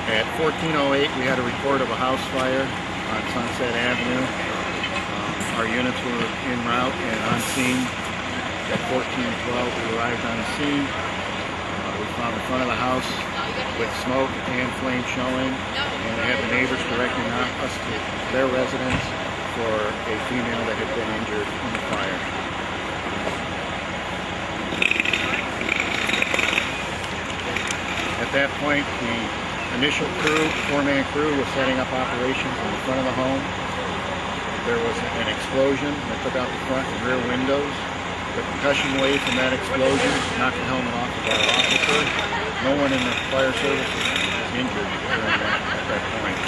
At 14:08, we had a report of a house fire on Sunset Avenue. Our units were en route and on scene. At 14:12, we arrived on the scene. We found the front of the house with smoke and flame showing, and they had the neighbors directing us to their residence for a female that had been injured in the fire. At that point, the initial crew, four-man crew, was setting up operations in the front of the home. There was an explosion that took out the front and rear windows. The concussion wave from that explosion knocked the helmet off of our officer. No one in the fire service was injured at that point.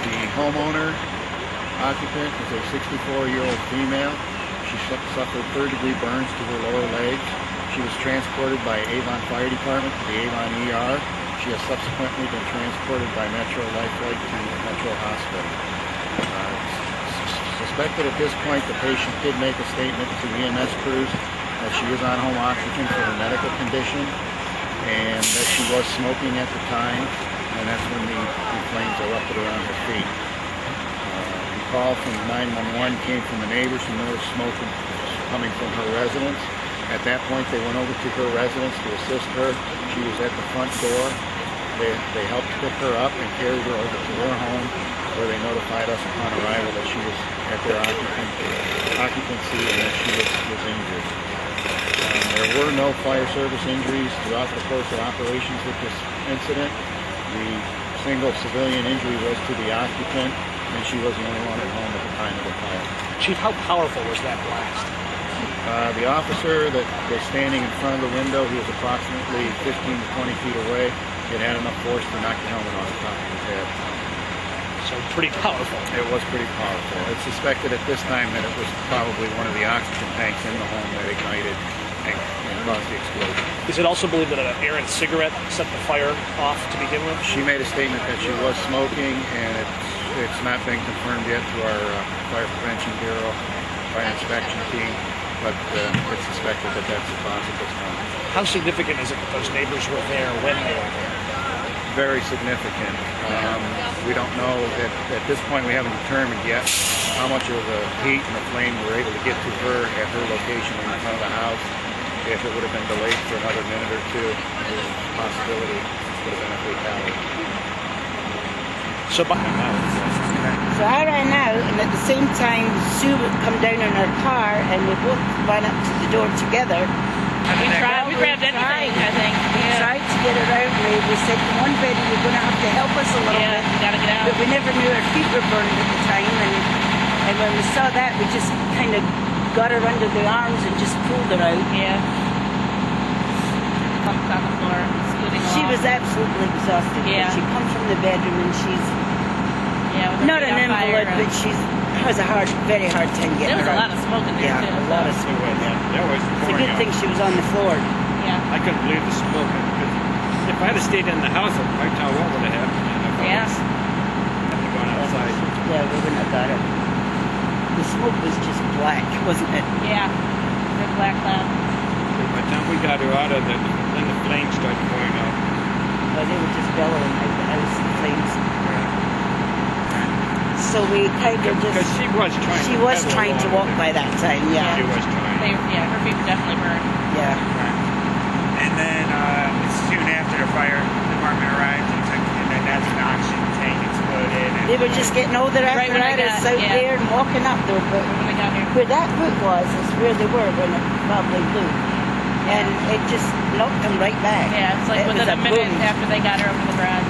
The homeowner occupant is a 64-year-old female. She suffered third-degree burns to her lower legs. She was transported by Avon Fire Department to the Avon ER. She has subsequently been transported by Metro Lifeline to Metro Hospital. Suspected at this point, the patient did make a statement to EMS crews that she is on home oxygen for her medical condition and that she was smoking at the time, and that's when the flames erupted around her feet. The call from 911 came from the neighbors who noticed smoke coming from her residence. At that point, they went over to her residence to assist her. She was at the front door. They helped pick her up and carried her over to their home, where they notified us upon arrival that she was at their occupancy and that she was injured. There were no fire service injuries throughout the course of operations with this incident. The single civilian injury was to the occupant, and she was the only one at home at the time of the fire. Chief, how powerful was that blast? The officer that was standing in front of the window, he was approximately 15 to 20 feet away. It had enough force to knock the helmet off the top of his head. So pretty powerful. It was pretty powerful. It's suspected at this time that it was probably one of the oxygen tanks in the home that ignited and caused the explosion. Is it also believed that an errant cigarette set the fire off to begin with? She made a statement that she was smoking, and it's not been confirmed yet to our Fire Prevention Bureau, Fire Inspection Team, but it's suspected that that's the cause at this time. How significant is it that those neighbors were there when they were there? Very significant. We don't know that at this point. We haven't determined yet how much of the heat and the flame were able to get to her at her location in front of the house. If it would have been delayed for another minute or two, there's a possibility it would have been a fatality. So I ran out, and at the same time, Sue would come down in her car, and we both ran up to the door together. We grabbed anything, I think. We tried to get her out. We said, come on, Betty, you're going to have to help us a little bit. We gotta get out. But we never knew her feet were burned at the time, and when we saw that, we just kind of got her under the arms and just pulled her out. Yeah. Pumped on the floor, scooting along. She was absolutely exhausted. Yeah. She comes from the bedroom, and she's not an invalid, but she has a very hard time getting there was her a out. lot of smoke in there, too. Yeah, a lot of smoke in there. It's a good thing she was on the floor. Yeah. I couldn't believe the smoke. If I had stayed in the house, I don't know what would have happened. Yeah. I'd have gone outside. Yeah, we wouldn't have got her. The smoke was just black, wasn't it? Yeah. Big black cloud. By the time we got her out of there, then the flames started going up. Well, they were just bellowing out the house, the flames. So we kind of just... Because she was trying to walk by that time, yeah. She was trying. Her feet were definitely burned. Yeah. And then soon after the fire department arrived, and then that's when the oxygen tank exploded. And They were just getting all their Right when I apparatus got- out yeah. there and walking up there, but When we got here. where that foot was is where they were when it probably blew. And it just knocked them right back. Yeah, it's like It was within a minute boom. after they got her over the garage.